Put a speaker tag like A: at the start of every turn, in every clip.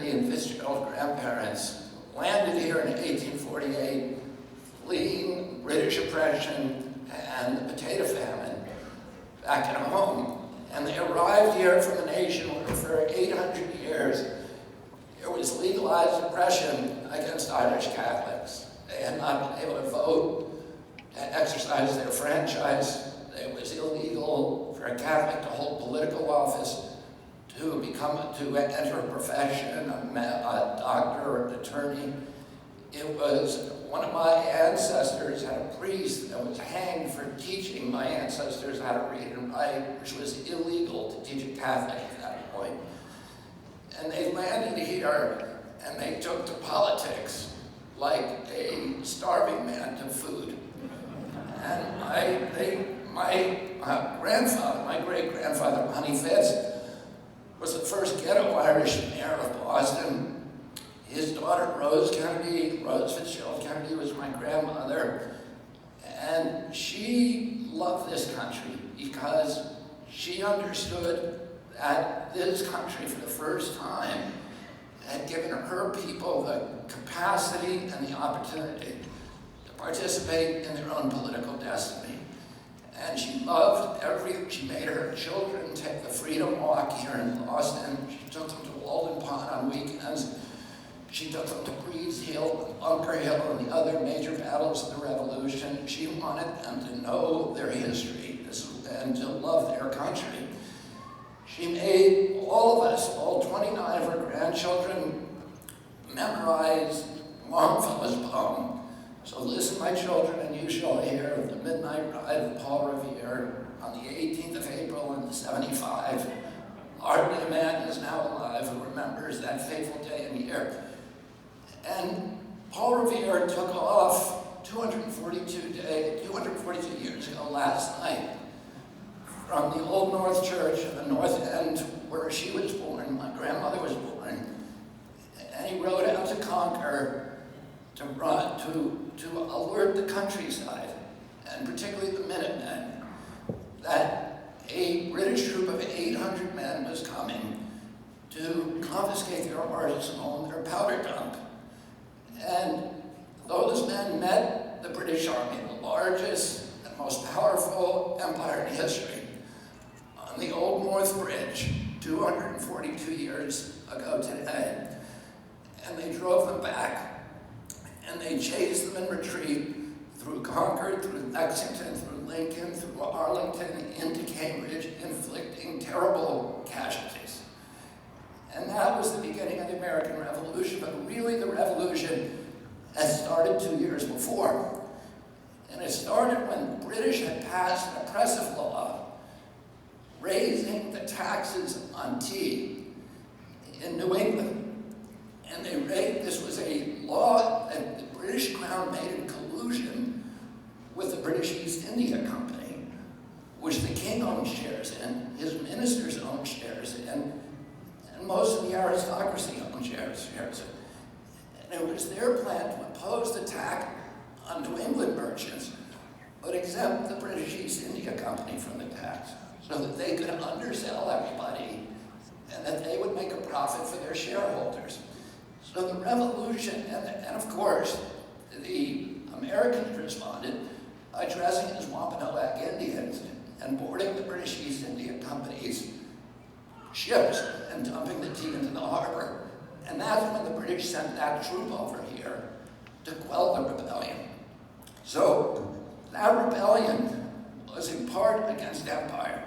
A: Anthony and Fitzgerald grandparents landed here in 1848, fleeing British oppression and the potato famine back at home. And they arrived here from a nation where for 800 years there was legalized oppression against Irish Catholics. They had not been able to vote, to exercise their franchise. It was illegal for a Catholic to hold political office, to enter a profession, a doctor or an attorney. It was, one of my ancestors had a priest that was hanged for teaching my ancestors how to read and write, which was illegal to teach a Catholic at that point. And they landed here and they took to politics like a starving man to food. And my great-grandfather, Ronnie Fitz, was the first ghetto Irish mayor of Boston. His daughter, Rose Fitzgerald Kennedy, was my grandmother. And she loved this country because she understood that this country, for the first time, had given her people the capacity and the opportunity to participate in their own political destiny. And she loved she made her children take the Freedom Walk here in Boston. She took them to Walden Pond on weekends. She took them to Breeds Hill, and Bunker Hill, and the other major battles of the Revolution. She wanted them to know their history and to love their country. She made all of us, all 29 of her grandchildren, memorize Longfellow's poem. So listen, my children, and you shall hear the Midnight Ride of Paul Revere on the 18th of April in '75. Hardly a man is now alive who remembers that fateful day and year. And Paul Revere took off 242 years ago last night from the Old North Church in the North End, where she was born, my grandmother was born, and he rode out to Concord to alert the countryside, and particularly the Minutemen, that a British troop of 800 men was coming to confiscate their arsenal and their powder dump. And those men met the British Army, the largest and most powerful empire in history, on the Old North Bridge 242 years ago today. And they drove them back, and they chased them in retreat through Concord, through Lexington, through Lincoln, through Arlington, into Cambridge, inflicting terrible casualties. And that was the beginning of the American Revolution, but really the revolution had started 2 years before. And it started when the British had passed an oppressive law raising the taxes on tea in New England. And this was a law that the British Crown made in collusion with the British East India Company, which the king owned shares in, his ministers owned shares in, and most of the aristocracy owned shares in. And it was their plan to impose the tax on New England merchants, but exempt the British East India Company from the tax, so that they could undersell everybody and that they would make a profit for their shareholders. So the revolution, and of course, the Americans responded by dressing as Wampanoag Indians and boarding the British East India Company's ships and dumping the tea into the harbor. And that's when the British sent that troop over here to quell the rebellion. So that rebellion was in part against empire,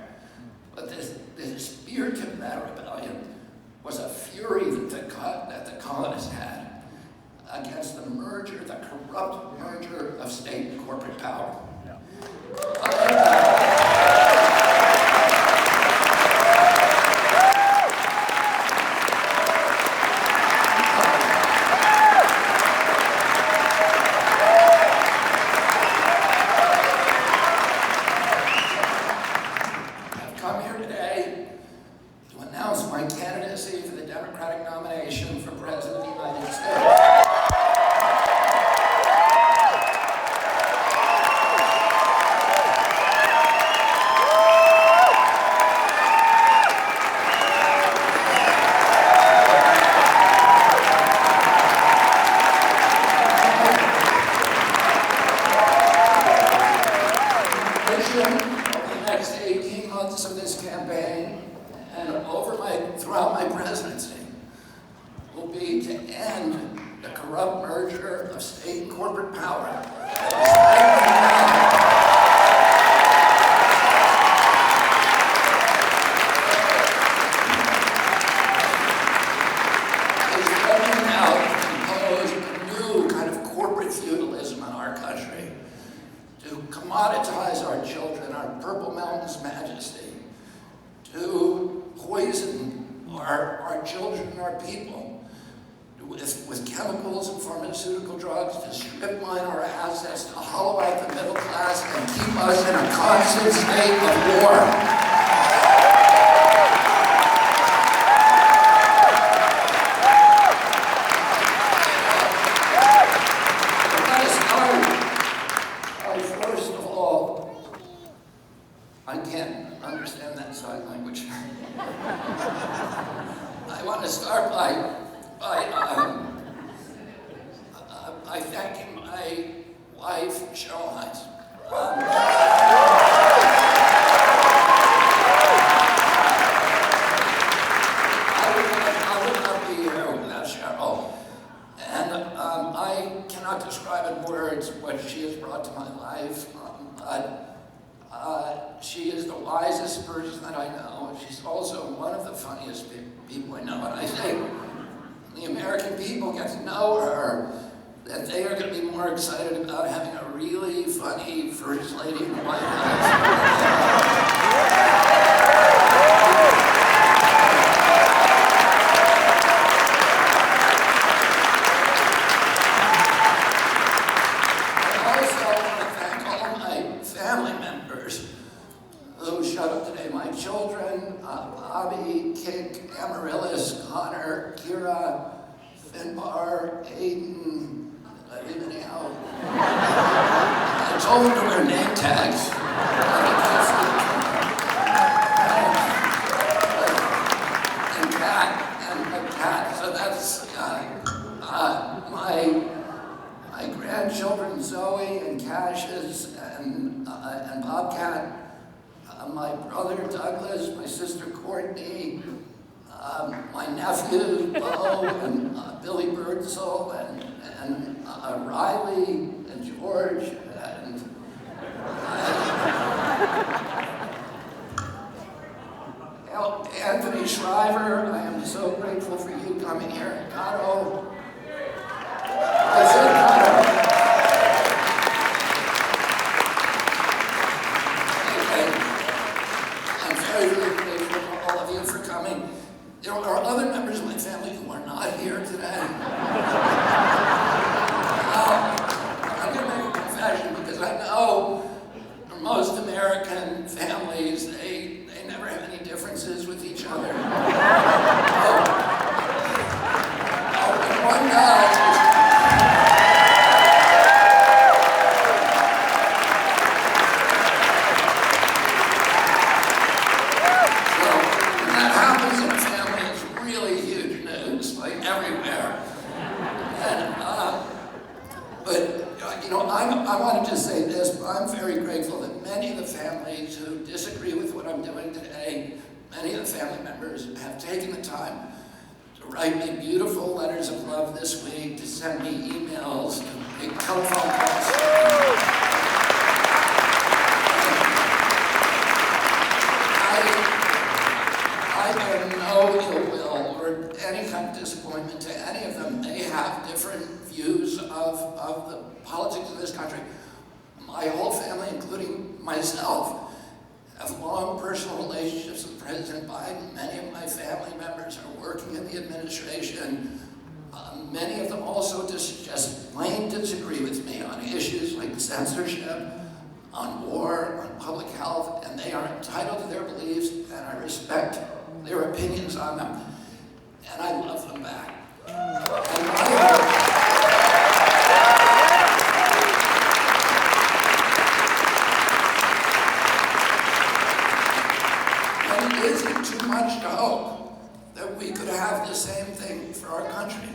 A: but the spirit of that rebellion was a fury that the colonists had against the corrupt merger of state and corporate power. I've come here today to announce my candidacy for the Democratic nomination for President of the United States. corporate power. Feudalism in our country, to commoditize our children, our Purple Mountain's majesty, to poison our children and our people with chemicals and pharmaceutical drugs, to strip mine our assets, to hollow out the middle class and keep us in a constant state of war. I can't understand that sign language. I want to start by thanking my wife, Cheryl Hines. I would not be here without Cheryl. And I cannot describe in words what she has brought to my life. She is the wisest person that I know. She's also one of the funniest people I know. And I think the American people get to know her, that they are going to be more excited about having a really funny First Lady in the White House. Who showed up today, my children, Bobby, Kik, Amaryllis, Connor, Kira, Finbar, Aiden, anyhow. I told them to wear name tags. And Cat, so that's my grandchildren, Zoe and Cassius and Bobcat. My brother Douglas, my sister Courtney, my nephew Bo and Billy Birdsall and Riley and George and Anthony Shriver. I am so grateful for you coming here. Cotto. That's it, Cotto. There are other members of my family who are not here today. I'm going to make a confession because I know for most American families, they never have any differences with each other. One guy I want to just say this, I'm very grateful that many of the families who disagree with what I'm doing today, many of the family members have taken the time to write me beautiful letters of love this week, to send me emails, to make telephone calls. I bear no ill will or any kind of disappointment to any of them. They have different views of the politics of this country. My whole family, including myself, have long personal relationships with President Biden. Many of my family members are working in the administration. Many of them also just plain disagree with me on issues like censorship, on war, on public health, and they are entitled to their beliefs, and I respect their opinions on them, and I love them back. And it isn't too much to hope that we could have the same thing for our country.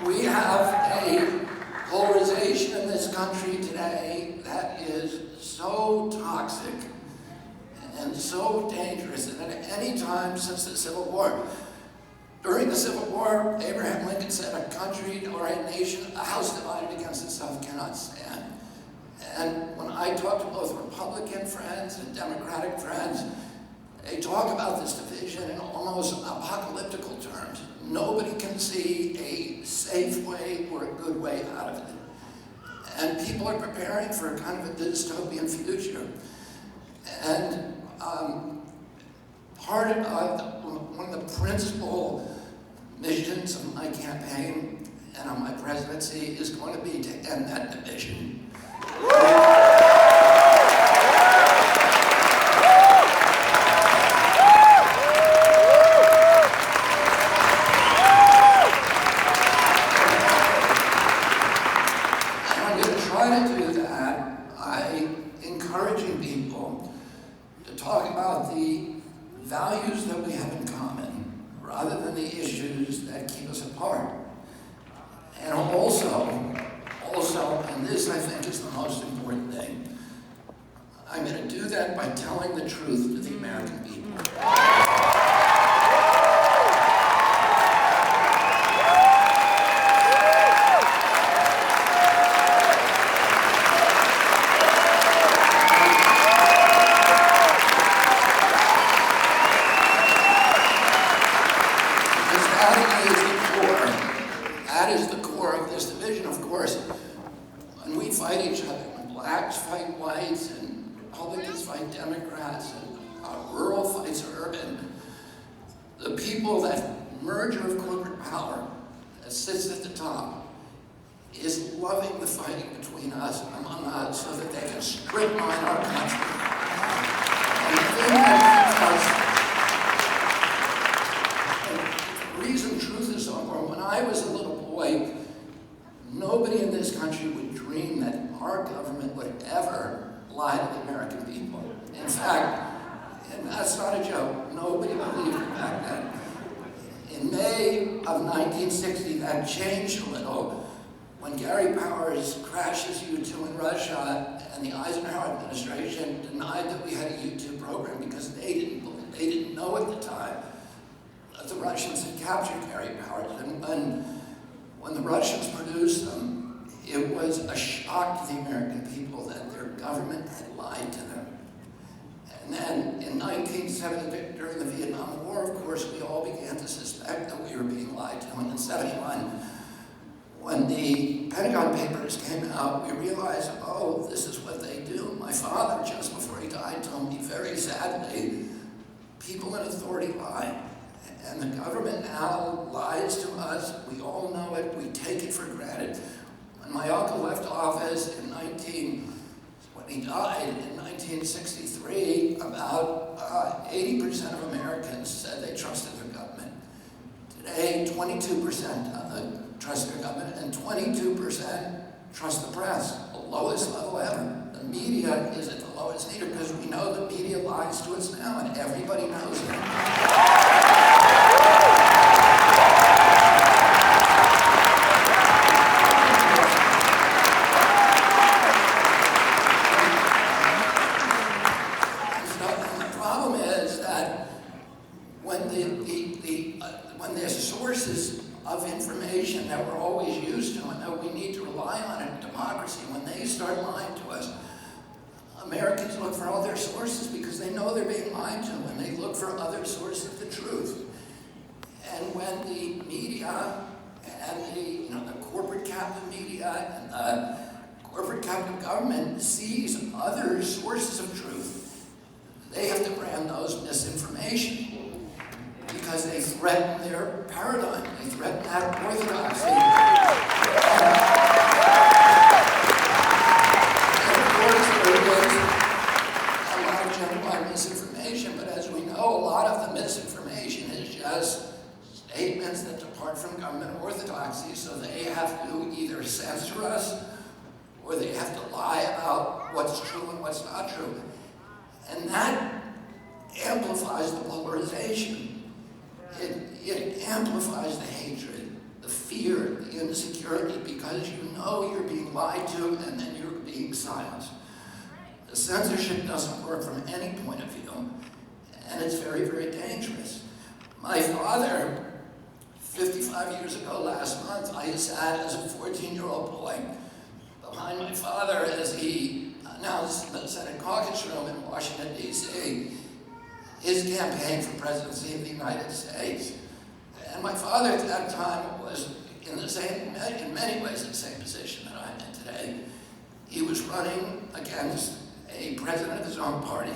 A: We have a polarization in this country today that is so toxic and so dangerous, and at any time since the Civil War, During the Civil War, Abraham Lincoln said, a country or a nation, a house divided against itself cannot stand. And when I talk to both Republican friends and Democratic friends, they talk about this division in almost apocalyptical terms. Nobody can see a safe way or a good way out of it. And people are preparing for a kind of a dystopian future. And one of the principal missions of my campaign and of my presidency is going to be to end that division. And I'm going to try to do that by encouraging people to talk about the values that we have in common rather than the issues that keep us apart. And also, and this I think is the most important thing, I'm going to do that by telling the truth to the American people. That is the core of this division, of course. When we fight each other, when blacks fight whites, and Republicans fight Democrats, and rural fights urban, the people, that merger of corporate power that sits at the top, is loving the fighting between us and among us so that they can strip mine our country. And the thing that the reason truth is so important, when I was a little boy, nobody in this country would dream that our government would ever lie to the American people. In fact, and that's not a joke, nobody believed it back then. In May of 1960, that changed a little when Gary Powers crashed his U-2 in Russia, and the Eisenhower administration denied that we had a U-2 program because they didn't know at the time that the Russians had captured Gary Powers. And when the Russians produced them, it was a shock to the American people that their government had lied to them. And then in 1970, during the Vietnam War, of course, we all began to suspect that we were being lied to. And in 1971, when the Pentagon Papers came out, we realized, oh, this is what they do. My father, just before he died, told me very sadly, people in authority lie. And the government now lies to us. We all know it. We take it for granted. When my uncle left office when he died in 1963, about 80% of Americans said they trusted their government. Today, 22% trust their government, and 22% trust the press, the lowest level ever. The media is at the lowest either because we know the media lies to us now, and everybody knows it. When there's sources of information that we're always used to and that we need to rely on in democracy, when they start lying to us, Americans look for other sources because they know they're being lied to, and they look for other sources of the truth. And when the media and the corporate captive media and the corporate captive government sees other sources of truth, they have to brand those misinformation, because they threaten their paradigm, they threaten that orthodoxy. And of course, there is a lot of generalized misinformation, but as we know, a lot of the misinformation is just statements that depart from government orthodoxy, so they have to either censor us or they have to lie about what's true and what's not true. And that amplifies the polarization. It amplifies the hatred, the fear, the insecurity, because you know you're being lied to and then you're being silenced. The censorship doesn't work from any point of view, and it's very, very dangerous. My father 55 years ago last month, I sat as a 14-year-old boy behind my father as he announced in the Senate caucus room in Washington, D.C., his campaign for presidency of the United States. And my father at that time was in many ways the same position that I'm in today. He was running against a president of his own party.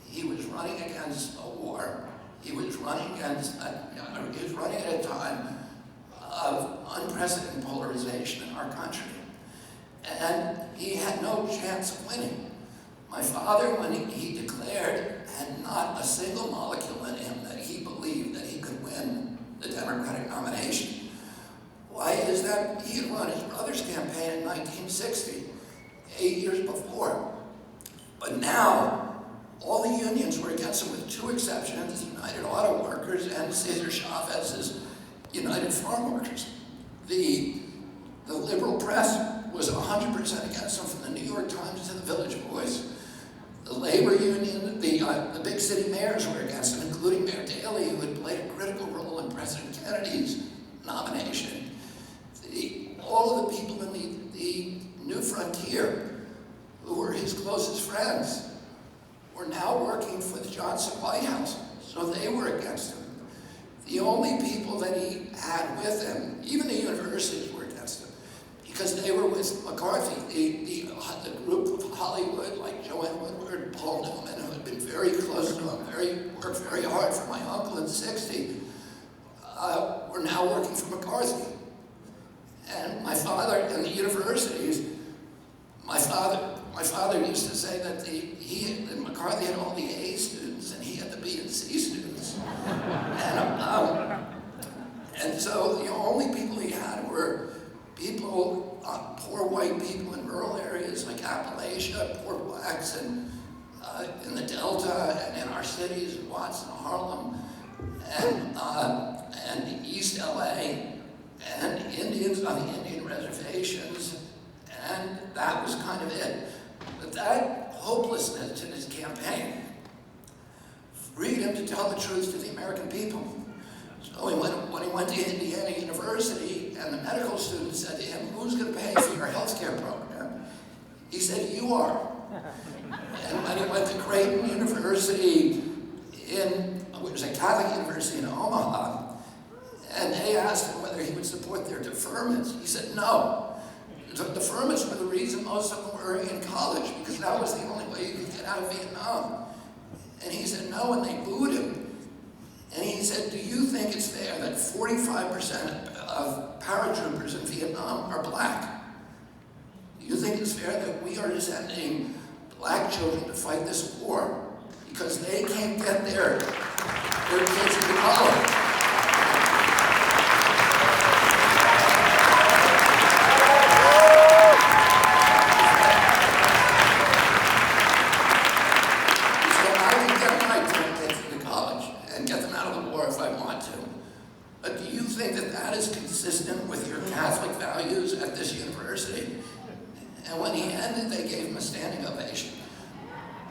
A: He was running against a war. He was running at a time of unprecedented polarization in our country. And he had no chance of winning. My father, when he declared, had not a single molecule in him that he believed that he could win the Democratic nomination. Why is that? He had run his brother's campaign in 1960, 8 years before. But now, all the unions were against him with two exceptions, United Auto Workers and Cesar Chavez's United Farm Workers. The liberal press was 100% against him, from the New York Times to the Village Voice. The labor union, the big city mayors were against him, including Mayor Daley, who had played a critical role in President Kennedy's nomination. All of the people in the New Frontier, who were his closest friends, were now working for the Johnson White House, so they were against him. The only people that he had with him, even the universities were against him, because they were with McCarthy. The group of Hollywood, like Joanne Woodward, Paul Newman, who had been very close to him, worked very hard for my uncle in '60, were now working for McCarthy. And my father and the universities, my father used to say that McCarthy had all the A students and he had the B and C students. And so the only people he had were people, poor white people in rural areas like Appalachia, poor blacks in the Delta and in our cities, in Watts and Harlem, and East LA, and Indians on the Indian reservations, and that was kind of it. But that hopelessness in his campaign freed him to tell the truth to the American people. So when he went to Indiana University and the medical students said to him, "Who's going to pay for your health care program?" He said, "You are." And when he went to Creighton University, which was a Catholic university in Omaha, and they asked him whether he would support their deferments, he said no. The deferments were the reason most of them were in college, because that was the only way you could get out of Vietnam. And he said no, and they booed him. And he said, "Do you think it's fair that 45% of paratroopers in Vietnam are black? Do you think it's fair that we are sending black children to fight this war because they can't get their kids into college?" Consistent with your Catholic values at this university? And when he ended, they gave him a standing ovation.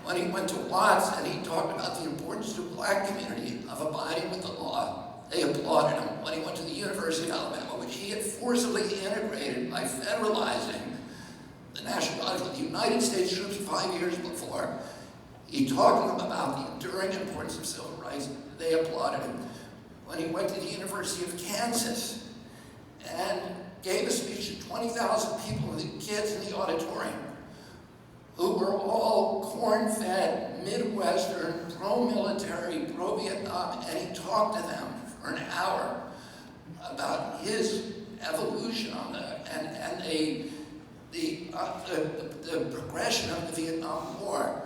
A: When he went to Watts and he talked about the importance to the black community of abiding with the law, they applauded him. When he went to the University of Alabama, which he had forcibly integrated by federalizing the National Guard with the United States troops 5 years before, he talked to them about the enduring importance of civil rights, they applauded him. When he went to the University of Kansas and gave a speech to 20,000 people, the kids in the auditorium, who were all corn-fed, Midwestern, pro-military, pro-Vietnam, and he talked to them for an hour about his evolution on the progression of the Vietnam War.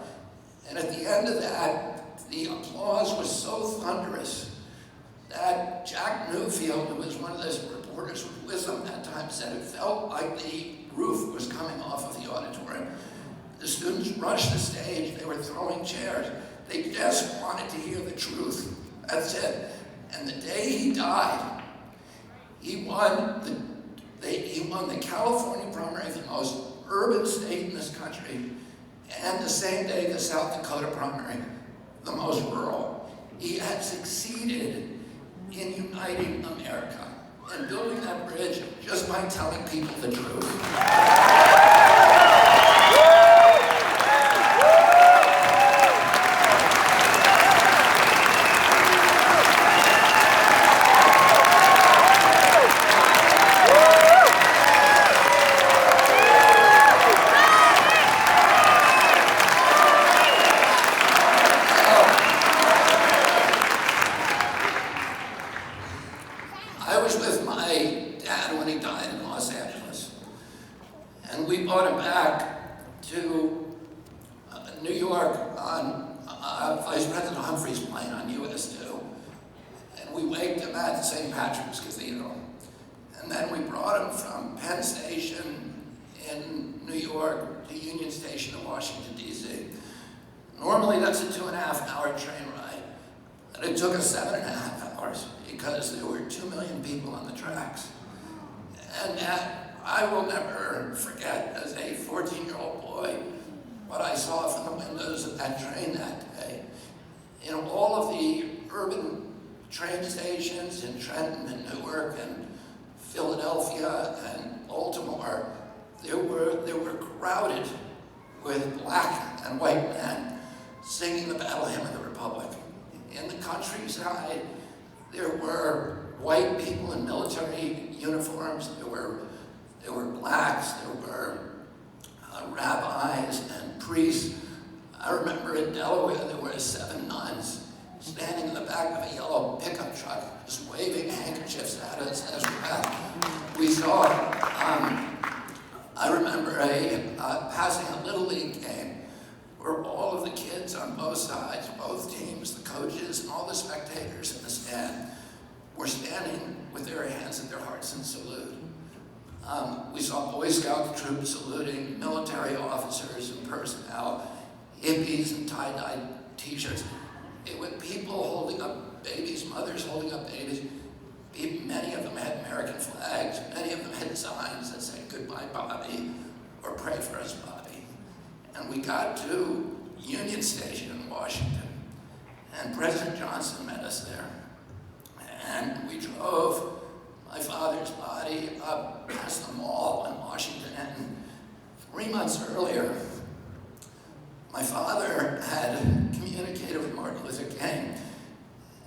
A: And at the end of that, the applause was so thunderous that Jack Newfield, who was one of those reporters with him at that time, said it felt like the roof was coming off of the auditorium. The students rushed the stage, they were throwing chairs. They just wanted to hear the truth. That's it. And the day he died, he won the California primary, the most urban state in this country, and the same day the South Dakota primary, the most rural. He had succeeded in uniting America and building that bridge just by telling people the truth. I was with my dad when he died in Los Angeles, and we brought him back to New York on Vice President Humphrey's plane on US 2, and we waked him at St. Patrick's Cathedral. And then we brought him from Penn Station in New York to Union Station in Washington, D.C. Normally that's a 2.5-hour train ride, and it took us 7.5 hours because there were 2 million people on the tracks. And I will never forget, as a 14-year-old boy, what I saw from the windows of that train that day. In all of the urban train stations in Trenton and Newark and Philadelphia and Baltimore, they were crowded with black and white men singing the Battle Hymn of the Republic. In the countryside, there were white people in military uniforms, there were blacks, there were rabbis and priests. I remember in Delaware there were 7 nuns standing in the back of a yellow pickup truck, just waving handkerchiefs at us as we saw. I remember passing a Little League game where all of the kids on both sides, both teams, the coaches and all the spectators in the stand were standing with their hands at their hearts in salute. We saw Boy Scout troops saluting, military officers and personnel, hippies and tie-dye t-shirts. It was people holding up babies, mothers holding up babies. Many of them had American flags. Many of them had signs that said, "Goodbye, Bobby," or "Pray for us, Bobby." And we got to Union Station in Washington, and President Johnson met us there. And we drove my father's body up past the mall in Washington. And 3 months earlier, my father had communicated with Martin Luther King,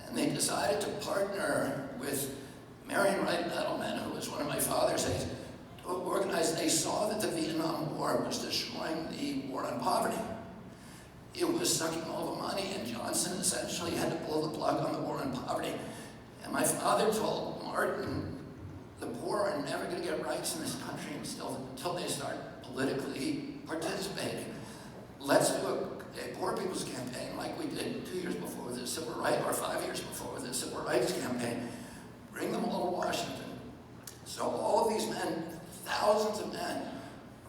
A: and they decided to partner with Marion Wright Edelman, who was one of my father's aides, to organize. They saw that the Vietnam War was destroying the war on poverty. It was sucking all the money, and Johnson essentially had to pull the plug on the war on poverty. And my father told Martin, the poor are never going to get rights in this country until they start politically participating. Let's do a poor people's campaign like we did 2 years before with the Civil Rights, or 5 years before with the Civil Rights campaign. Bring them all to Washington. So all of these men, thousands of men,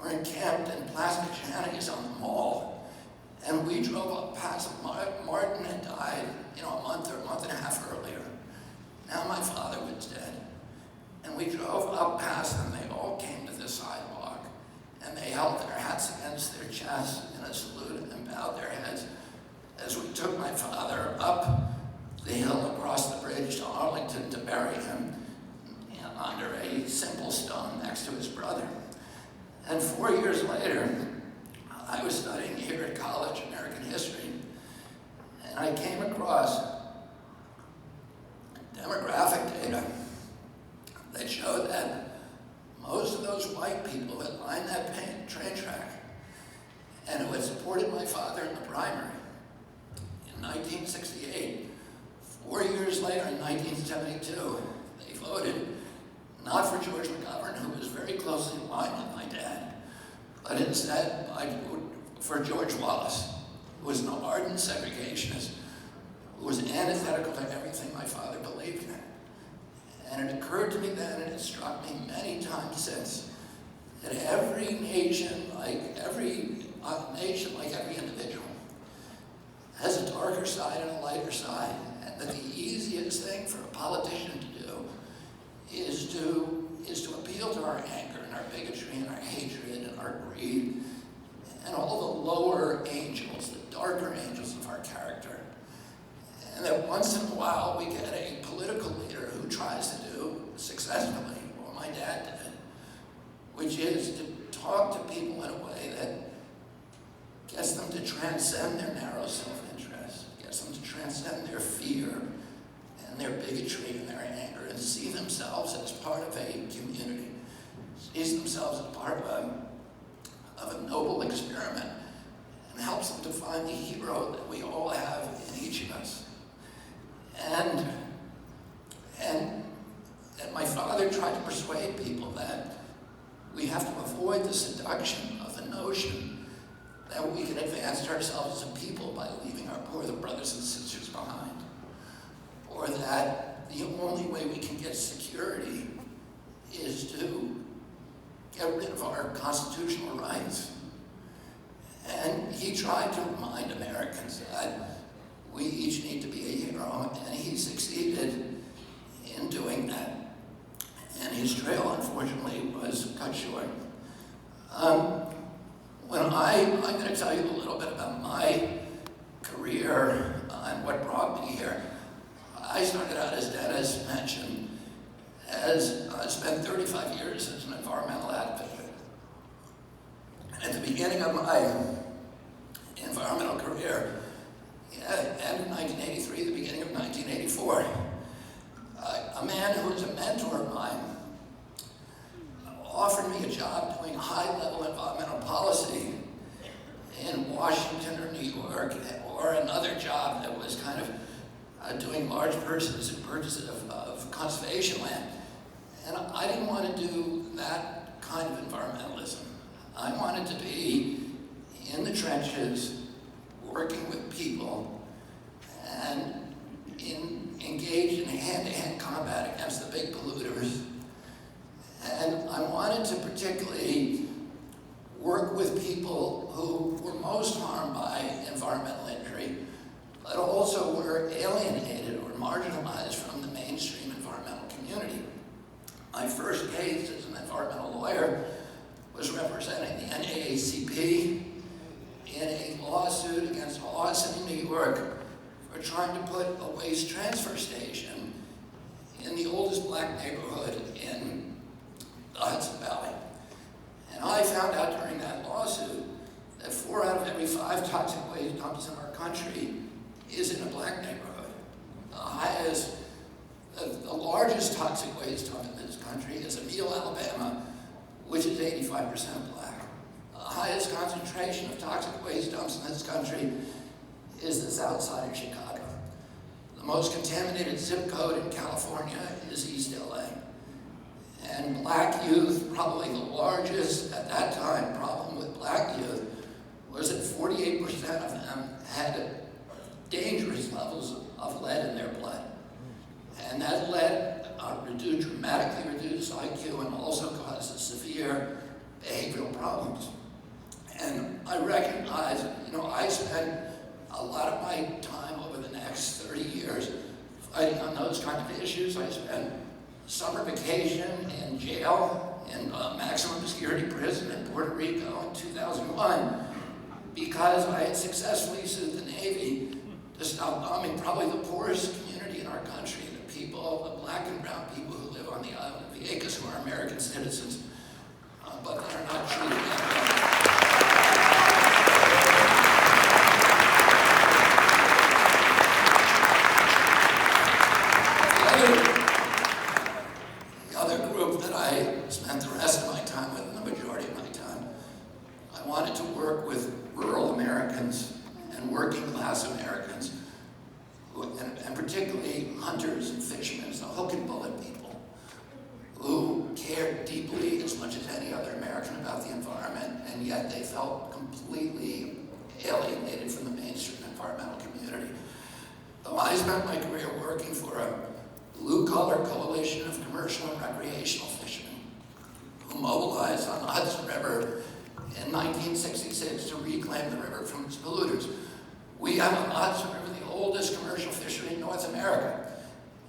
A: were encamped in plastic shanties on the mall. And we drove up past Martin had died, a month or a month and a half earlier. Now my father was dead. And we drove up past them. They all came to the sidewalk, and they held their hats against their chests in a salute and bowed their heads as we took my father up the hill across the bridge to Arlington to bury him under a simple stone next to his brother. And 4 years later, I was studying here at college American history, and I came across demographic data that showed that most of those white people that lined that train track and who had supported my father in the primary in 1968, 4 years later in 1972, they voted not for George McGovern, who was very closely aligned with my dad, but instead for George Wallace, who was an ardent segregationist, who was antithetical to everything my father believed in. And it occurred to me then, and it struck me many times since, that every nation, like every individual, has a darker side and a lighter side, and that the easiest thing for a politician to do is to appeal to our anger and our bigotry and our hatred and our greed and all the lower angels, the darker angels of our character. And that once in a while we get a political leader transcend their narrow self-interest, gets them to transcend their fear and their bigotry and their anger and see themselves as part of a community, sees themselves as part of a noble experiment, and helps them to find the hero that we all have in each of us. And my father tried to persuade people that we have to avoid the seduction of the notion that we can advance ourselves as a people by leaving our poor brothers and sisters behind, or that the only way we can get security is to get rid of our constitutional rights. And he tried to remind Americans that we each need to be a hero, and he succeeded in doing that. And his trail, unfortunately, was cut short. I'm going to tell you a little bit about my career and what brought me here. I started out, as Dennis mentioned, I spent 35 years as an environmental advocate. At the beginning of my environmental career, end of 1983, the beginning of 1984, a man who was a mentor of mine offered me a job doing high-level environmental policy in Washington or New York, or another job that was kind of doing large purchases of conservation land. And I didn't want to do that kind of environmentalism. I wanted to be in the trenches, working with people, and engaged in hand-to-hand combat against the big polluters. And I wanted to particularly work with people who were most harmed by environmental injury, but also were alienated or marginalized from the mainstream environmental community. My first case as an environmental lawyer was representing the NAACP in a lawsuit against Lawson, New York, for trying to put a waste transfer station in the oldest black neighborhood in the Hudson Valley. And I found out during that lawsuit that 4 out of every 5 toxic waste dumps in our country is in a black neighborhood. The largest toxic waste dump in this country is Emile, Alabama, which is 85% black. The highest concentration of toxic waste dumps in this country is the south side of Chicago. The most contaminated zip code in California is East LA. And black youth, probably the largest at that time problem with black youth, was that 48% of them had dangerous levels of lead in their blood. And that lead dramatically reduced IQ and also causes severe behavioral problems. And I recognize, I spent a lot of my time over the next 30 years fighting on those kind of issues. I spent summer vacation in jail in a maximum security prison in Puerto Rico in 2001 because I had successfully sued the Navy to stop bombing probably the poorest community in our country, the people, the black and brown people who live on the island of Vieques, who are American citizens, but that are not treated that way. The other group that I spent the rest of my time with, the majority of my time, I wanted to work with rural Americans and working class Americans, and particularly hunters and fishermen, the hook and bullet people, who cared deeply as much as any other American about the environment, and yet they felt completely alienated from the mainstream environmental community. So I spent my career working for a blue-collar coalition of commercial and recreational fishermen who mobilized on the Hudson River in 1966 to reclaim the river from its polluters. We have on the Hudson River the oldest commercial fishery in North America.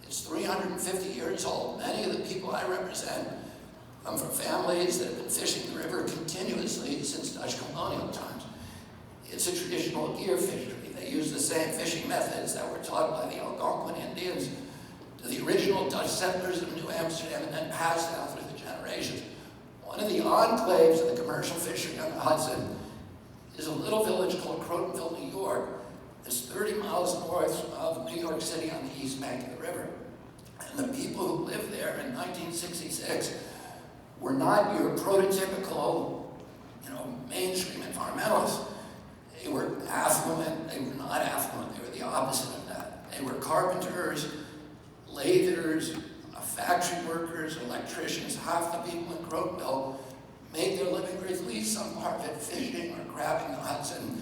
A: It's 350 years old. Many of the people I represent come from families that have been fishing the river continuously since Dutch colonial times. It's a traditional gear fishery. They use the same fishing methods that were taught by the Algonquin Indians to the original Dutch settlers of New Amsterdam and then passed down through the generations. One of the enclaves of the commercial fishery on the Hudson is a little village called Crotonville, And the people who lived there in 1966 were not your prototypical, mainstream environmentalists. They were affluent, they were not affluent, they were the opposite of that. They were carpenters, lathers, factory workers, electricians. Half the people in Crotonville made their living, or at least some part of it, fishing or crabbing the Hudson.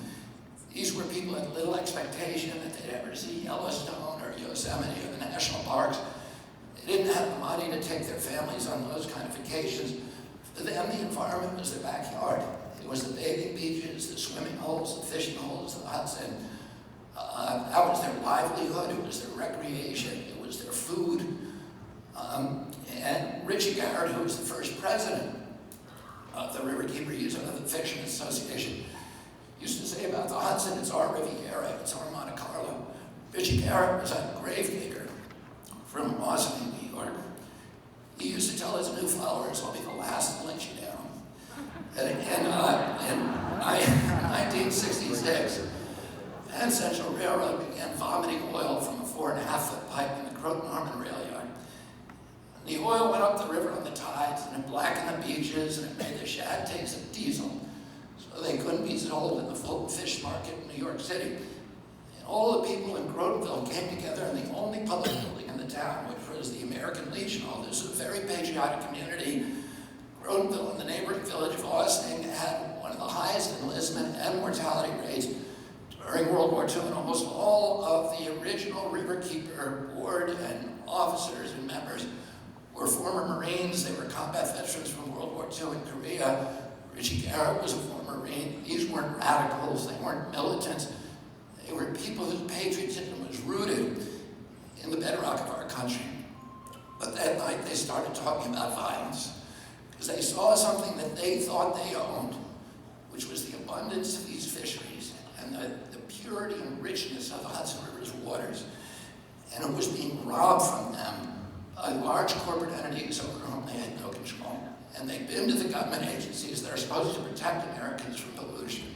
A: These were people with little expectation that they'd ever see Yellowstone or Yosemite or the national parks. They didn't have the money to take their families on those kind of vacations. For them, the environment was their backyard. It was the bathing beaches, the swimming holes, the fishing holes, the Hudson. That was their livelihood, it was their recreation, it was their food. And Richie Garrett, who was the first president of the Riverkeeper of the Fishermen's Association, used to say about the Hudson, it's our Riviera, it's our Monte Carlo. Richie Garrett was a gravedigger from Wausau, New York. He used to tell his new followers, I'll be the last to let you down. And in 1966, Penn Central Railroad began vomiting oil from a 4.5-foot pipe in the Croton-Harmon rail yard. And the oil went up the river on the tides, and it blackened the beaches, and it made the shad taste of diesel, so they couldn't be sold in the Fulton Fish Market in New York City. And all the people in Crotonville came together in the only public building in the town, which was the American Legion Hall. This was a very patriotic community. Crotonville and the neighboring village of Austin had one of the highest enlistment and mortality rates during World War II, and almost all of the original Riverkeeper board and officers and members were former Marines. They were combat veterans from World War II in Korea. Richie Garrett was a former Marine. These weren't radicals, they weren't militants. They were people whose patriotism was rooted in the bedrock of our country. But that night they started talking about violence, because they saw something that they thought they owned, which was the abundance of these fisheries and the purity and richness of the Hudson River's waters. And it was being robbed from them by large corporate entities over whom they had no control. And they'd been to the government agencies that are supposed to protect Americans from pollution,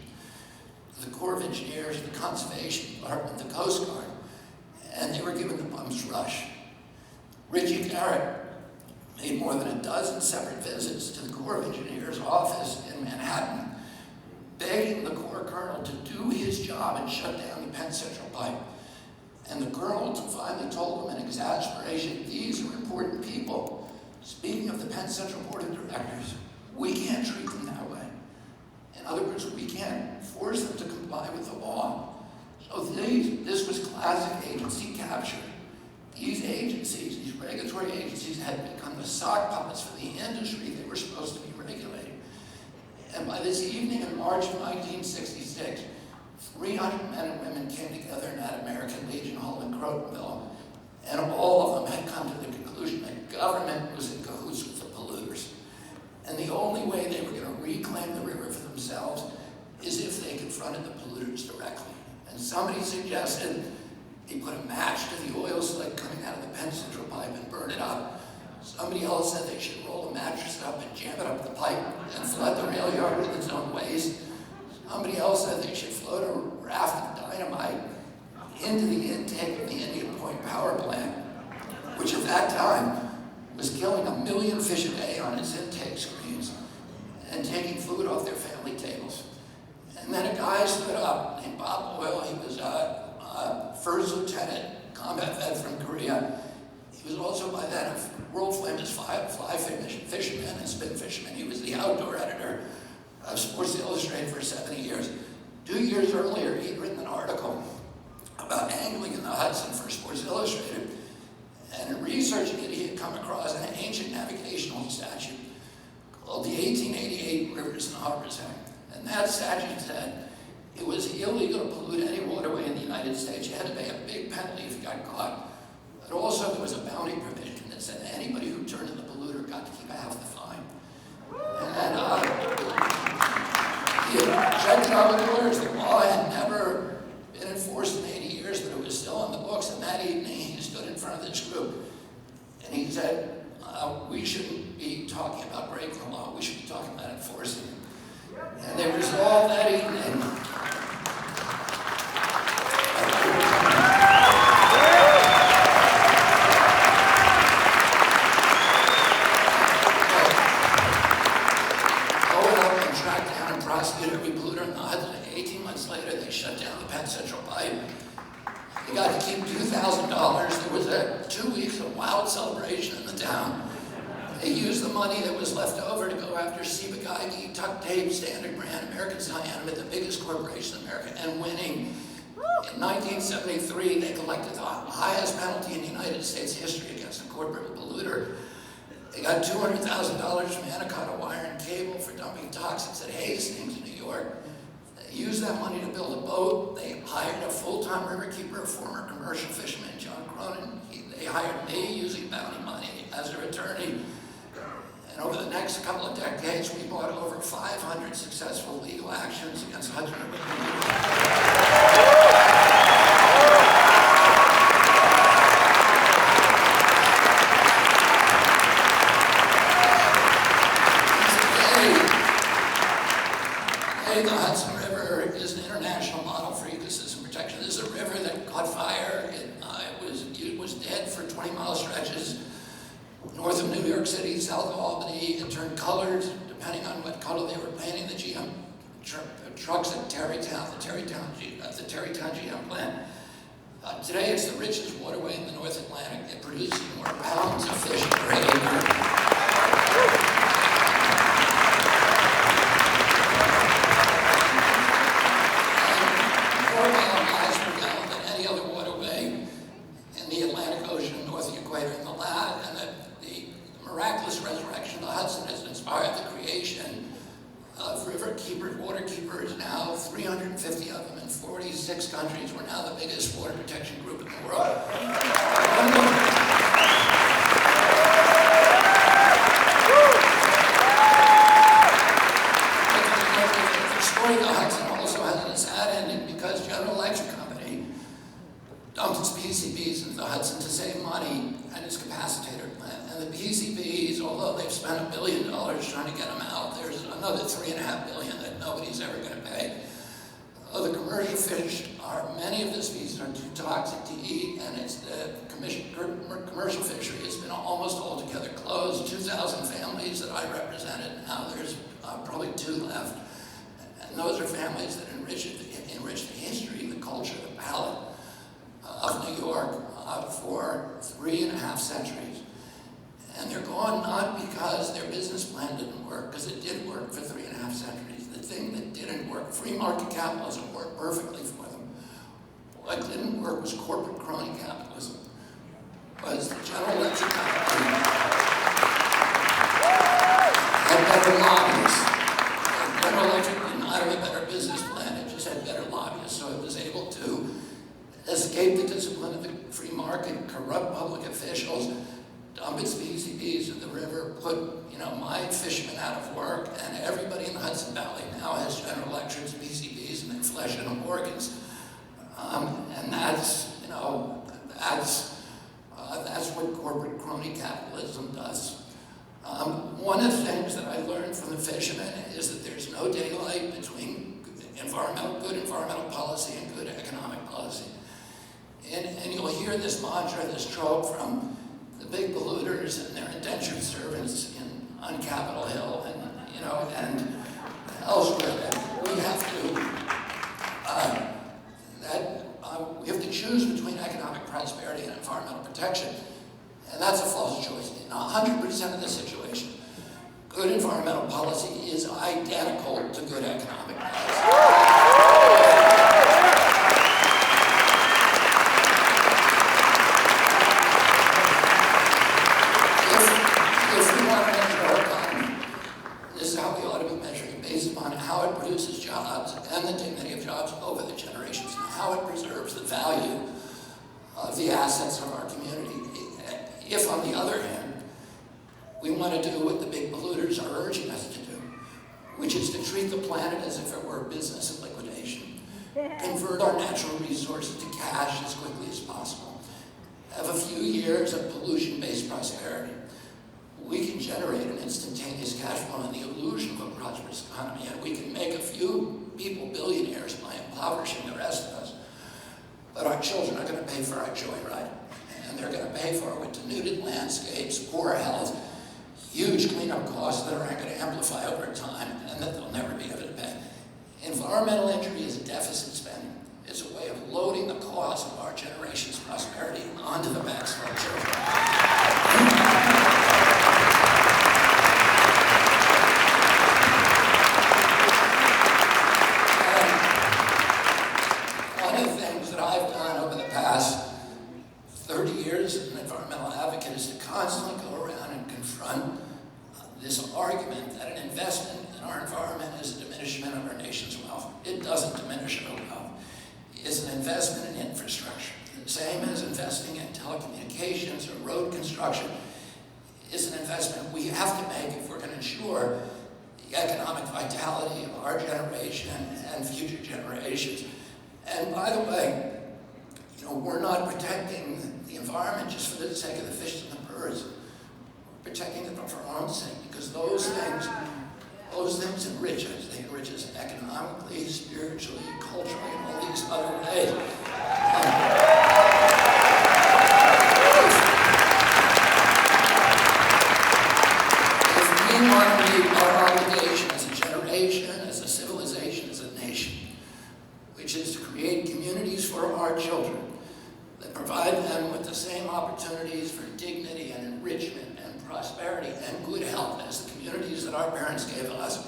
A: the Corps of Engineers, the Conservation Department, the Coast Guard, and they were given the bum's rush. Richie Garrett made more than a dozen separate visits to the Corps of Engineers office in Manhattan, begging the Corps Colonel to do his job and shut down the Penn Central pipe. And the Colonel finally told him in exasperation, these are important people. Speaking of the Penn Central Board of Directors, we can't treat them that way. In other words, we can't force them to comply with the law. So this was classic agency capture. These agencies, these regulatory agencies, had become the sock puppets for the industry they were supposed to be regulating. And by this evening in March of 1966, 300 men and women came together in that American Legion Hall in Crotonville, and all of them had come to the conclusion that government was in cahoots with the polluters. And the only way they were going to reclaim the river for themselves is if they confronted the polluters directly. And somebody suggested they put a match to the oil slick coming out of the Penn Central pipe and burn it up. Somebody else said they should roll a mattress up and jam it up the pipe and flood the rail yard with its own waste. Somebody else said they should float a raft of dynamite into the intake of the Indian Point power plant, which at that time was killing 1 million fish a day on its intake screens and taking food off their family tables. And then a guy stood up named Bob Boyle. He was a first lieutenant, combat vet from Korea. He was also by then a world famous fly fisherman and spin fisherman. He was the outdoor editor of Sports Illustrated for 70 years. 2 years earlier, he'd written an article about angling in the Hudson for Sports Illustrated. And in researching it, he had come across an ancient navigational statute called the 1888 Rivers and Harbors Act. And that statute said it was illegal to pollute any waterway in the United States. You had to pay a big penalty if you got caught. But also there was a bounty provision that said anybody who turned in the polluter got to keep half the fine. And he had checked it out with lawyers. The law had never been enforced in 80 years, but it was still on the books. And that evening he stood in front of this group and he said, we shouldn't be talking about breaking the law, we should be talking about enforcing it. And they resolved that evening. shut down the Penn Central Pipe. They got to keep $2,000. There was 2 weeks of wild celebration in the town. They used the money that was left over to go after Ciba Geigy, Tuck Tape, Standard Brand, American Cyanamid, the biggest corporation in America, and winning. In 1973, they collected the highest penalty in United States history against a corporate polluter. They got $200,000 from Anaconda Wire and Cable for dumping toxins at Hastings, New York. They used that money to build a boat. They hired a full-time riverkeeper, a former commercial fisherman, John Cronin. They hired me using bounty money as their attorney. And over the next couple of decades, we bought over 500 successful legal actions against Hudson River polluters. The Hudson River is an international model for ecosystem protection. This is a river that caught fire. It was dead for 20-mile stretches north of New York City, south of Albany. It turned colors depending on what color they were painting the GM trucks at Terrytown, the Terrytown GM plant. Today, it's the richest waterway in the North Atlantic. It produces more pounds of fish per acre. Water keepers now, 350 of them in 46 countries. We're now the biggest water protection group in the world. The story of the Hudson also has a sad ending because General Electric Company dumped its PCBs into the Hudson to save money at its capacitator plant. And the PCBs, although they've spent $1 billion trying to get them out, there's another $3.5 billion that nobody's ever going to pay. The commercial fish many of the species are too toxic to eat, and it's the commercial fishery has been almost altogether closed. 2,000 families that I represented, now there's probably 2 left. And those are families that enrich the history, the culture, the palate of New York for 3.5 centuries. And they're gone not because their business plan didn't work, because it did work for 3.5 centuries. The thing that didn't work, free market capitalism worked perfectly for them. What didn't work was corporate crony capitalism. Was the General Electric Company had better lobbyists. And General Electric did not have a better business plan, it just had better lobbyists, so it was able to escape the discipline of the free market, corrupt public officials, dump its PCBs in the river, put my fishermen out of work, and everybody in the Hudson Valley now has General Electric's PCBs and their flesh and organs. And that's what corporate crony capitalism does. One of the things that I learned from the fishermen is that there's no daylight between good environmental policy and good economic policy. And you'll hear this mantra, this trope from the big polluters and their indentured servants on Capitol Hill and elsewhere, that we have to choose between economic prosperity and environmental protection. And that's a false choice. In 100% of the situation, good environmental policy is identical to good economic policy. And the dignity of jobs over the generations, and how it preserves the value of the assets of our community. If, on the other hand, we want to do what the big polluters are urging us to do, which is to treat the planet as if it were a business of liquidation, convert our natural resources to cash as quickly as possible, have a few years of pollution-based prosperity, we can generate an instantaneous cash flow and the illusion of a prosperous economy, and we can make a few people billionaires by impoverishing the rest of us. But our children are going to pay for our joyride, and they're going to pay for it with denuded landscapes, poor health, huge cleanup costs that are going to amplify over time, and that they'll never be able to pay. environmental injury is deficit spending. It's a way of loading the cost of our generation's prosperity onto the backs of our children. And one of the things that I've done over the past 30 years as an environmental advocate is to constantly go around and confront this argument that an investment in our environment is a diminishment of our nation's wealth. It doesn't diminish our wealth. It's an investment in infrastructure. The same as investing in telecommunications or road construction is an investment we have to make if we're going to ensure the economic vitality of our generation and future generations. And by the way, we're not protecting the environment just for the sake of the fish and the birds. We're protecting it for our own sake, because those things enrich us. They enrich us economically, spiritually, culturally, and all these other ways. If we want to meet our obligation as a generation, as a civilization, as a nation, which is to create communities for our children that provide them with the same opportunities for dignity and enrichment and prosperity and good health as the communities that our parents gave us,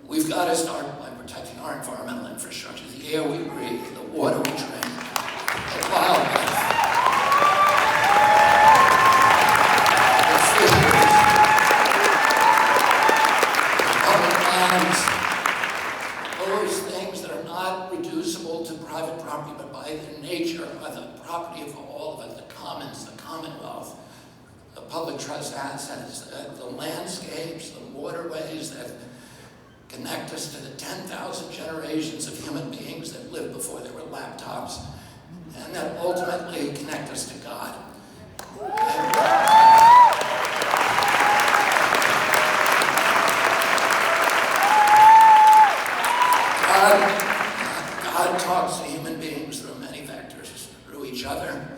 A: we've got to start by protecting our environmental infrastructure, the air we breathe, the water we drink, the wildlife, the fisheries, the public lands, those things that are not reducible to private property, but by their nature are the property of all of it, the commons, the commonwealth, the public trust assets, the landscapes, the waterways that connect us to the 10,000 generations of human beings that lived before there were laptops, and that ultimately connect us to God. God talks to human beings through many vectors, through each other,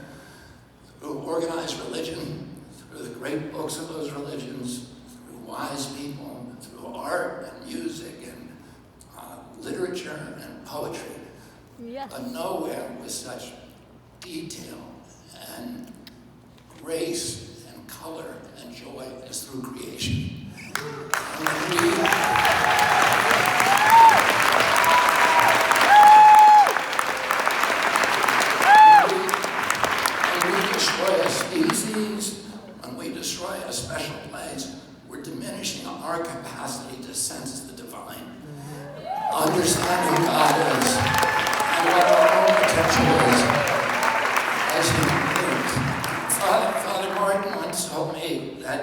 A: through organized religion, through the great books of those religions, through wise people, through art and music and literature and poetry.
B: Yes.
A: But nowhere with such detail and grace and color and joy as through creation. And when we destroy a species, when we destroy a special place, we're diminishing our capacity to sense the divine, understand who God is, and what our own potential is as human beings. Father Martin once told me that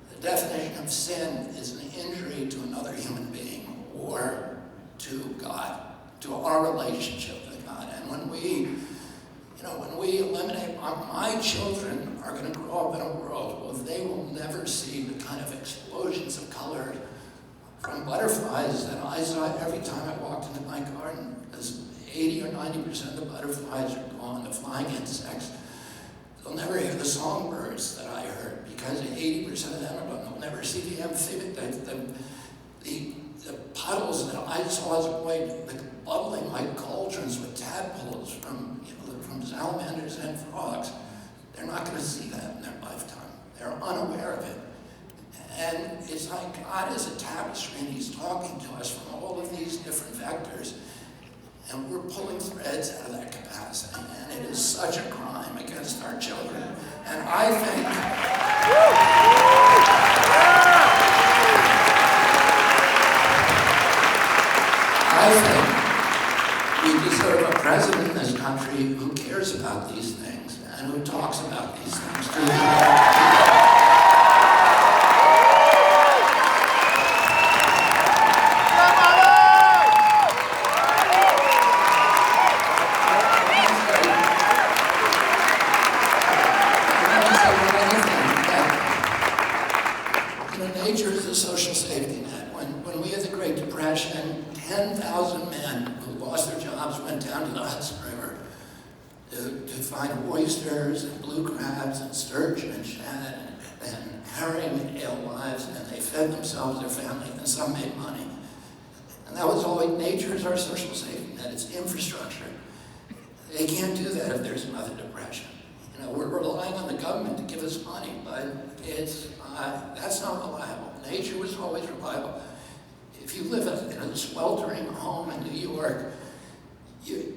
A: the definition of sin is an injury to another human being or to God, to our relationship with God. And when we eliminate, my children are going to grow up in a world where they will never see the kind of explosions of color from butterflies that I saw every time I walked into my garden, because 80 or 90% of the butterflies are gone, the flying insects. They'll never hear the songbirds that I heard, because 80% of them are gone. They'll never see the amphibians, the puddles that I saw as a boy, bubbling like cauldrons with tadpoles from salamanders and frogs. They're not going to see that in their lifetime. They're unaware of it. And it's like God is a tapestry, and He's talking to us from all of these different vectors, and we're pulling threads out of that capacity, and it is such a crime against our children. And I think we deserve a president in this country who cares about these things and who talks about these things to the nature is a social safety net. When we had the Great Depression, 10,000 men who lost their jobs went down to the Hudson River to find oysters and blue crabs and sturgeon and shad and herring and alewives, and they fed themselves, their family, and some made money. And that was always, nature is our social safety net, it's infrastructure. They can't do that if there's another depression. You know, we're relying on the government to give us money, but that's not reliable. Nature was always reliable. If you live in a sweltering home in New York, you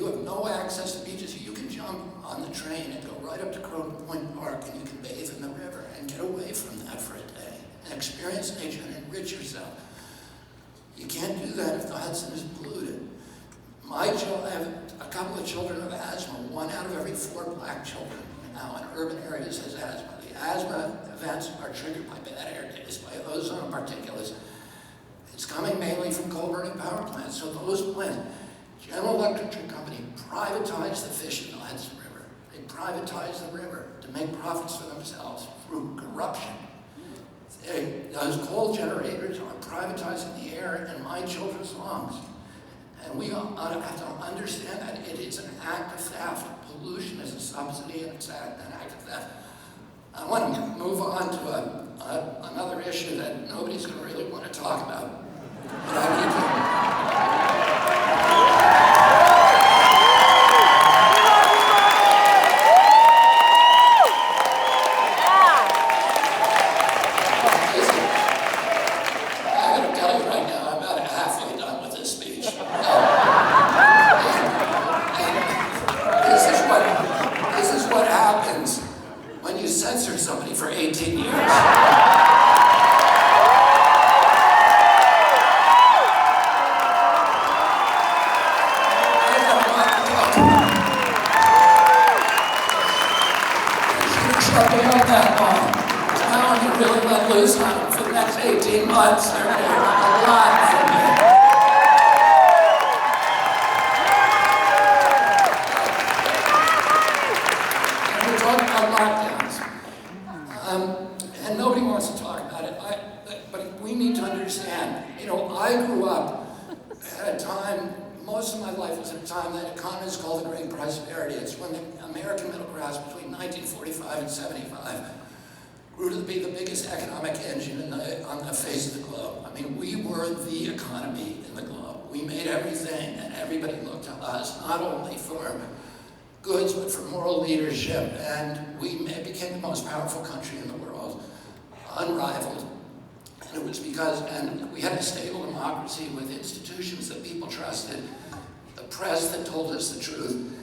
A: have no access to beaches, you can jump on the train and go right up to Croton Point Park and you can bathe in the river and get away from that for a day and experience nature and enrich yourself. You can't do that if the Hudson is polluted. I have a couple of children of asthma. 1 out of every 4 black children now in urban areas has asthma. The asthma events are triggered by bad air days, by ozone particulates. It's coming mainly from coal-burning power plants. So those plants, General Electric Company privatized the fish in the Hudson River. They privatized the river to make profits for themselves through corruption. Those coal generators are privatizing the air in my children's lungs. And we have to understand that it is an act of theft. Pollution is a subsidy and it's an act of theft. I want to move on to another issue that nobody's going to really want to talk about. But I need censor somebody for 18 years. Shut me up that long. Now you really let loose on them for the next 18 months. They're going to hear a lot from me. And we're talking about lockdowns. And nobody wants to talk about it, but we need to understand. You know, I grew up at a time, most of my life was at a time that economists call the Great Prosperity. It's when the American middle class between 1945 and 75 grew to be the biggest economic engine on the face of the globe. I mean, we were the economy in the globe. We made everything, and everybody looked to us, not only for goods, but for moral leadership, and we became the most powerful country in the world, unrivaled. And it was because, and we had a stable democracy with institutions that people trusted, a press that told us the truth,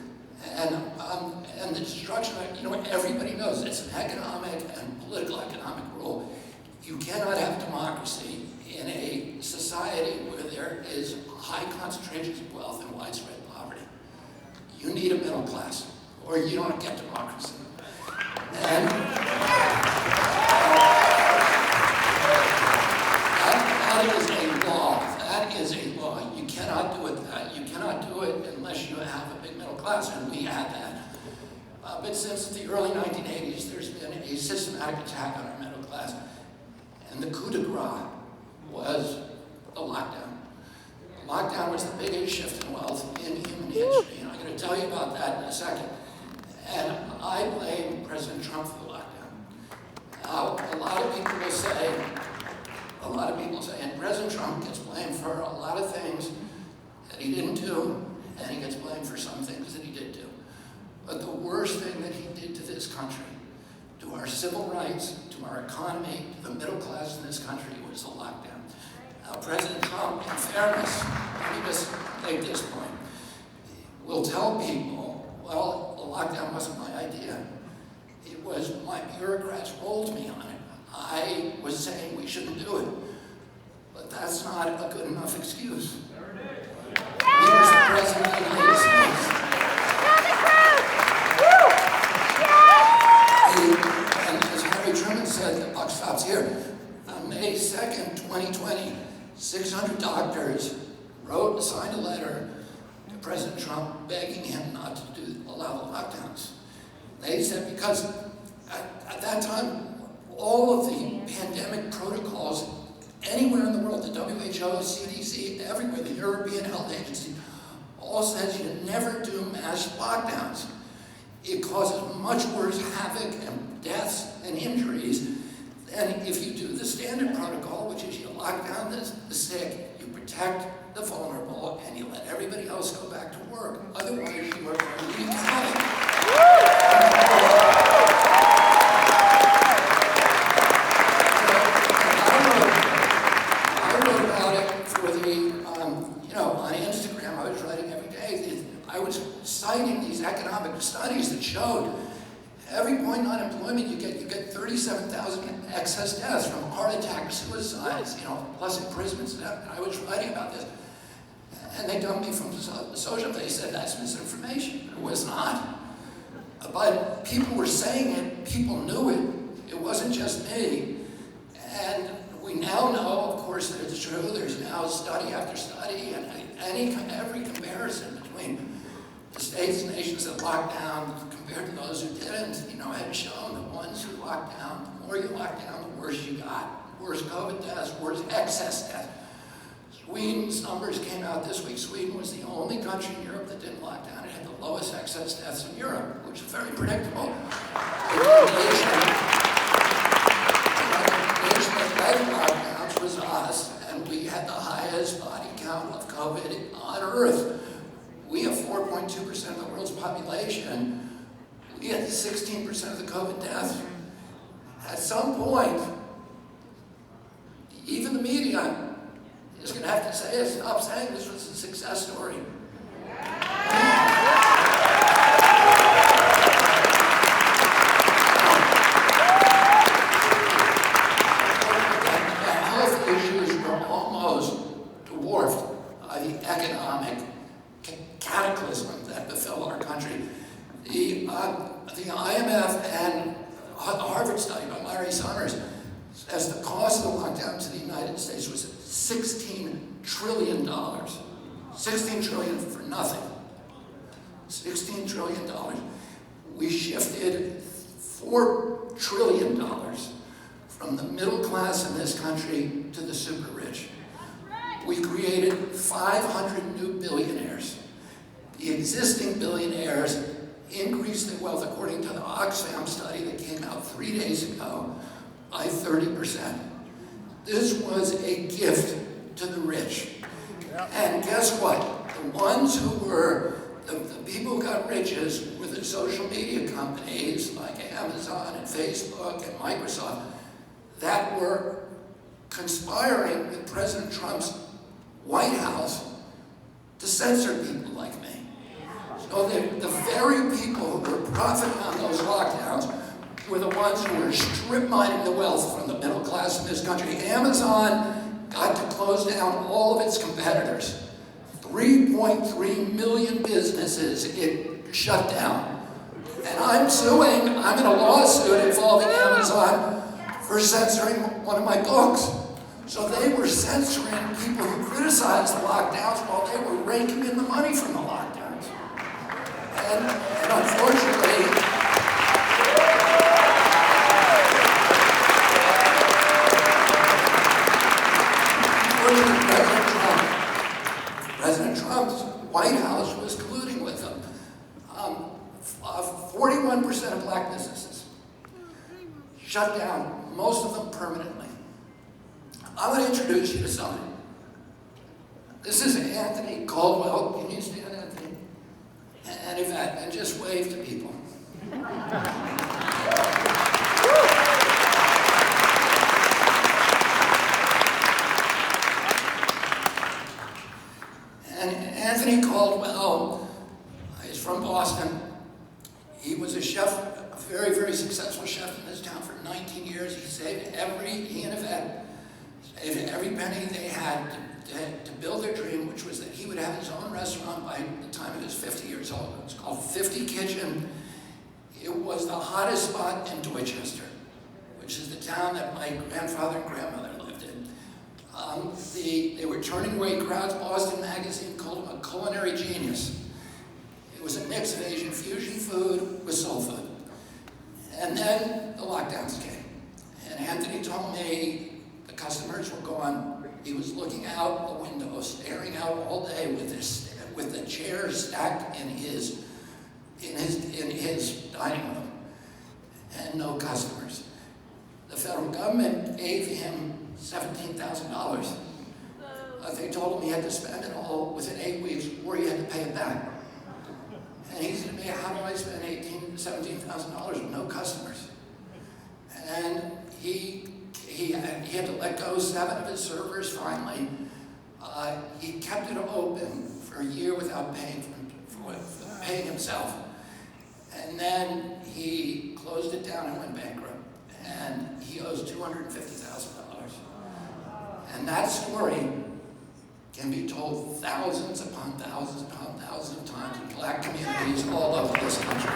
A: and the destruction of, you know, everybody knows it's an economic and political economic rule. You cannot have democracy in a society where there is high concentrations of wealth and widespread poverty. You need a middle class, or you don't get democracy. And that is a law. That is a law. You cannot do it. You cannot do it unless you have a big middle class, and we had that. But since the early 1980s, there's been a systematic attack on our middle class, and the coup de grace was the lockdown. Lockdown was the biggest shift in wealth in human history, and I'm going to tell you about that in a second. And I blame President Trump for the lockdown. Now, a lot of people say, and President Trump gets blamed for a lot of things that he didn't do, and he gets blamed for some things that he did do. But the worst thing that he did to this country, to our civil rights, to our economy, to the middle class in this country, was the lockdown. Now, President Trump, in fairness, let me just make this point, will tell people, well, the lockdown wasn't my idea. It was my bureaucrats rolled me on it. I was saying we shouldn't do it. But that's not a good enough excuse. He was the President of the United States. And as Harry Truman said, the buck stops here. On May 2nd, 2020, 600 doctors signed a letter to President Trump begging him not to allow the lockdowns. They said because at that time, all of the pandemic protocols anywhere in the world, the WHO, CDC, everywhere, the European Health Agency, all says you never do mass lockdowns. It causes much worse havoc and deaths and injuries than if you do the standard protocol, which is you lock down the sick, you protect the vulnerable, and you let everybody else go back to work. Otherwise, you are going to be counting. I wrote about it for the, on Instagram. I was writing every day. I was citing these economic studies that showed every point in unemployment you get 37,000 excess deaths from heart attacks, suicides, plus imprisonments. And I was writing about this. And they dumped me from social. They said that's misinformation. It was not. But people were saying it. People knew it. It wasn't just me. And we now know, of course, that it's true. There's now study after study and every comparison between the states and nations that locked down compared to those who didn't, had shown the ones who locked down, the more you locked down, the worse you got. Worse COVID deaths, worse excess deaths. Sweden's numbers came out this week. Sweden was the only country in Europe that didn't lock down. It had the lowest excess deaths in Europe, which is very predictable. The nation that led lockdowns was us, and we had the highest body count of COVID on Earth. We have 4.2% of the world's population. We had 16% of the COVID deaths. At some point, even the media is going to have to stop saying this was a success story. The health issues were almost dwarfed by the economic cataclysm that befell our country. The IMF and a Harvard study by Larry Summers says the cost of the lockdown to the United States was $16 trillion. $16 trillion for nothing. $16 trillion. We shifted $4 trillion from the middle class in this country to the super rich. We created 500 new billionaires. The existing billionaires increased their wealth, according to the Oxfam study that came out 3 days ago, by 30%. This was a gift to the rich. And guess what? The ones who were, the people who got riches were the social media companies like Amazon and Facebook and Microsoft that were conspiring with President Trump's White House to censor people like me. So the very people who were profiting on those lockdowns were the ones who were strip-mining the wealth from the middle class in this country. Amazon got to close down all of its competitors. 3.3 million businesses it shut down. And I'm in a lawsuit involving Amazon for censoring one of my books. So they were censoring people who criticized the lockdowns while they were raking in the money from the lockdowns. And unfortunately, President Trump's White House was colluding with them. 41% of black businesses shut down, most of them permanently. I'm going to introduce you to somebody. This is Anthony Caldwell. Can you stand, Anthony? And Yvette, and just wave to people. And Anthony Caldwell is from Boston. He was a chef, a very, very successful chef in this town for 19 years. He and Yvette saved every penny they had to build their dream, which was that he would have his own restaurant by the time he was 50 years old. It was called 50 Kitchen. It was the hottest spot in Dorchester, which is the town that my grandfather and grandmother lived in. They were turning away crowds. Boston Magazine called him a culinary genius. It was a mix of Asian fusion food with soul food. And then the lockdowns came. And Anthony told me the customers were gone. He was looking out the window, staring out all day with the chairs stacked in his dining room, and no customers. The federal government gave him $17,000. They told him he had to spend it all within 8 weeks or he had to pay it back. And he said to me, how do I spend $17,000 with no customers? And he had to let go 7 of his servers finally. He kept it open for a year without paying himself. And then he closed it down and went bankrupt. And he owes $250,000. And that story can be told thousands upon thousands upon thousands of times in black communities all over this country.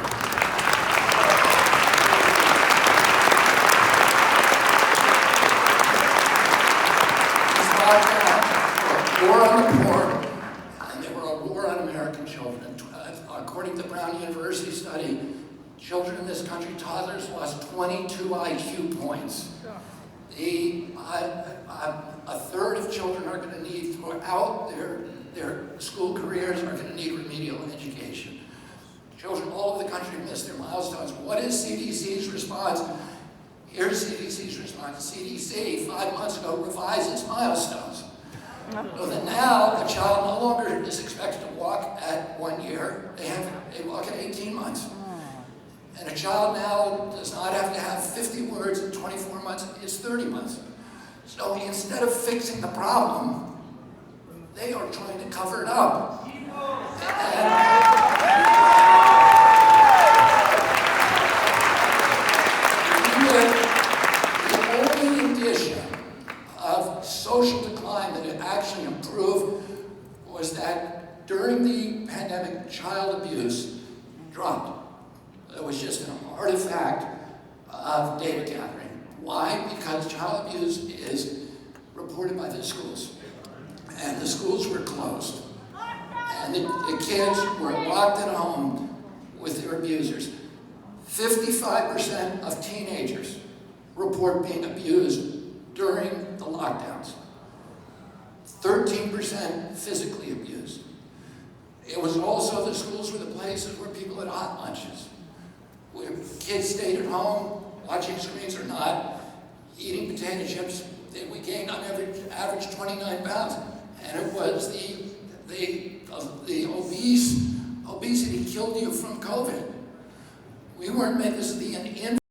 A: These lockdowns were a war on the poor, and they were a war on American children. According to the Brown University study, children in this country, toddlers, lost 22 IQ points. A third of children are going to need, throughout their school careers, are going to need remedial education. Children all over the country miss their milestones. What is CDC's response? Here's CDC's response. CDC, 5 months ago, revised its milestones. So that now a child no longer is expected to walk at 1 year, they walk at 18 months. And a child now does not have to have 50 words in 24 months, it's 30 months. So instead of fixing the problem, they are trying to cover it up. The only indicia of social decline that it actually improved was that during the pandemic, child abuse dropped. It was just an artifact of data gathering. Why? Because child abuse is reported by the schools. And the schools were closed. And the kids were locked at home with their abusers. 55% of teenagers report being abused during the lockdowns. 13% physically abused. It was also, the schools were the places where people had hot lunches, where kids stayed at home, watching screens or not, eating potato chips. We gained on average 29 pounds. And it was the obesity killed you from COVID. We weren't made this the